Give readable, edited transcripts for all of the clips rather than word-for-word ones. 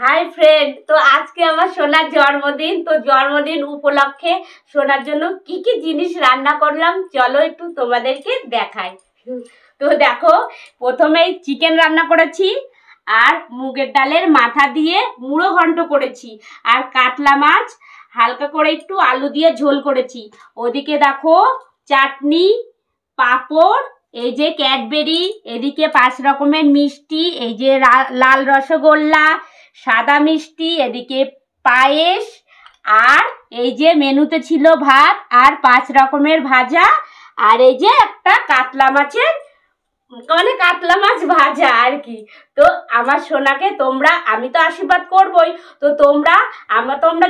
Hi friend, তো আজকে আমার সোনার জন্মদিন। তো জন্মদিন উপলক্ষে সোনার জন্য কি কি জিনিস রান্না করলাম চলো একটু তোমাদেরকে দেখাই। তো দেখো, প্রথমেই চিকেন রান্না করেছি, আর মুগের ডালের মাথা দিয়ে মুড়ো ঘন্ট করেছি, আর কাতলা মাছ হালকা করে একটু আলু দিয়ে ঝোল করেছি। ওদিকে দেখো চাটনি, পাঁপড়, এই যে ক্যাডবেরি, এদিকে 5 রকমের মিষ্টি, এই যে লাল রসগোল্লা, সাদা মিষ্টি, এদিকে পায়েস, আর এই যে মেনুতে ছিল ভাত আর 5 রকমের ভাজা, আর এই যে একটা কাতলা মাছের মানে কাতলা মাছ ভাজা আর কি। তো আমার সোনাকে তোমরা, আমি তো আশীর্বাদ করবই, তো তোমরা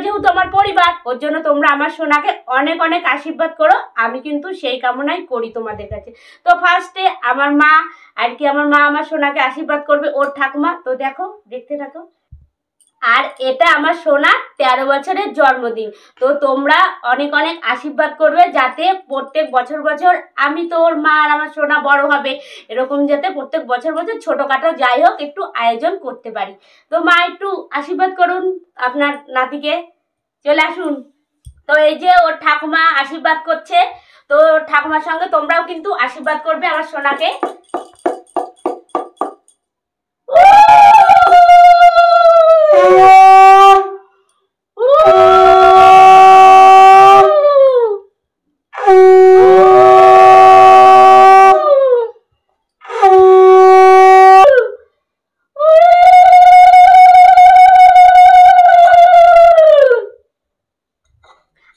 যেহেতু আমার পরিবার, ওর জন্য তোমরা আমার সোনাকে অনেক অনেক আশীর্বাদ করো। আমি কিন্তু সেই কামনাই করি তোমাদের কাছে। তো ফার্স্টে আমার মা আর কি, আমার মা আমার সোনাকে আশীর্বাদ করবে, ওর ঠাকুমা। তো দেখো, দেখতে থাকো। আর এটা আমার সোনার 13 বছরের জন্মদিন। তো তোমরা অনেক অনেক আশীর্বাদ করবে, যাতে প্রত্যেক বছর বছর আমি তো ওর মা আর আমার সোনা বড় হবে, এরকম যাতে প্রত্যেক বছর বছর ছোটোখাটো যাই হোক একটু আয়োজন করতে পারি। তো মা একটু আশীর্বাদ করুন আপনার নাতিকে, চলে আসুন। তো এই যে ওর ঠাকুমা আশীর্বাদ করছে, তো ঠাকুমার সঙ্গে তোমরাও কিন্তু আশীর্বাদ করবে আমার সোনাকে।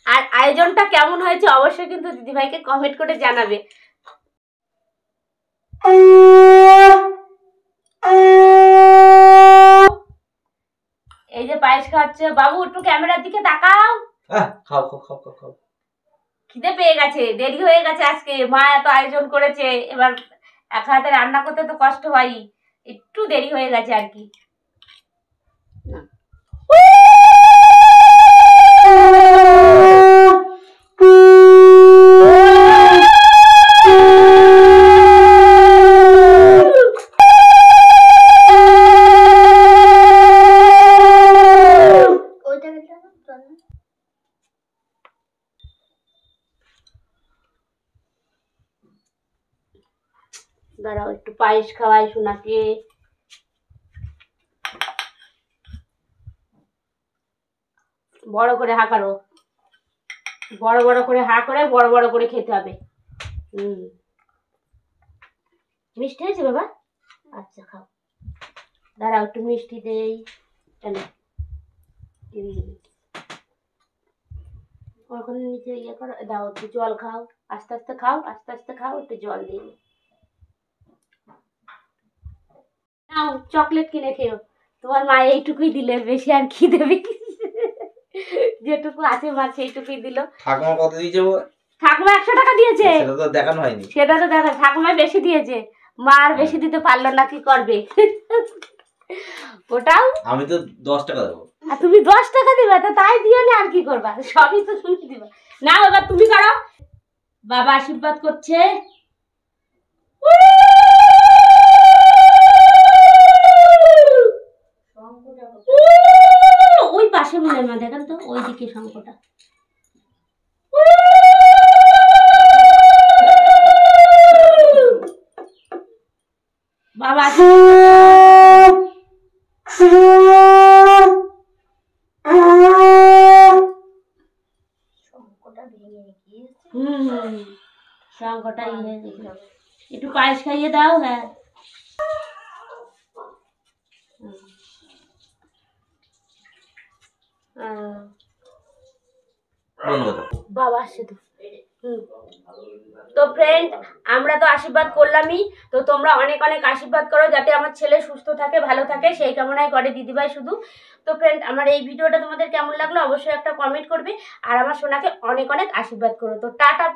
আর আয়োজনটা কেমন হয়েছে অবশ্যই কিন্তু দিদিভাইকে কমেন্ট করে জানাবে। এই যে পায়েস খাচ্ছে বাবু, একটু ক্যামেরার দিকে তাকাও। খাও খাও খাও খাও খাও। খিদে পেয়ে গেছে, দেরি হয়ে গেছে, আজকে মা এত আয়োজন করেছে, এবার এক হাতে রান্না করতে তো কষ্ট হয়, একটু দেরি হয়ে গেছে আর কি। দাঁড়াও, একটু পায়েস খাওয়াই সোনাকে। বড় করে হা করো, বড় বড় করে হা করে বড় বড় করে খেতে হবে। মিষ্টি হয়েছে বাবা? আচ্ছা খাও। দাঁড়াও একটু মিষ্টি দেই। ওখানে নিচে ইয়ে করো, দাও একটু জল খাও, আস্তে আস্তে খাও, আস্তে আস্তে খাও, একটু জল দিয়ে নাও। চকলেট কিনে খেও, তোমার মা এইটুকুই দিলে, বেশি আর কি দেবে? যেটুকু আছে মা সেইটুকুই দিল। ঠাকুমা কত দিয়েছে? ঠাকুমা 100 টাকা দিয়েছে। সেটা তো দেখানো হয়নি। সেটা তো দেখা, ঠাকুমা বেশি দিয়েছে, মা আর বেশি দিতে পারলো না, কি করবে? ওটাও আমি তো 10 টাকা দেবো। আর তুমি 10 টাকা দিবা, তো তাই দিও না, আর কি করবা? সবই তো তুমি দিবা। না এবার তুমি করো। বাবা আশীর্বাদ করছে। ওই পাশে মনে মা দেখেন তো, ওইদিকে শঙ্কটা। বাবা শঙ্কটা একটু পায়েস খাইয়ে দাও। হ্যাঁ বাবা আসছে তো। তো ফ্রেন্ড, আমরা তো আশীর্বাদ করলামই, তো তোমরা অনেক অনেক আশীর্বাদ করো যাতে আমার ছেলে সুস্থ থাকে, ভালো থাকে, সেই কামনাই করে দিদিভাই শুধু। তো ফ্রেন্ড, আমার এই ভিডিওটা তোমাদের কেমন লাগলো অবশ্যই একটা কমেন্ট করবে, আর আমার সোনাকে অনেক অনেক আশীর্বাদ করো। তো টাটা।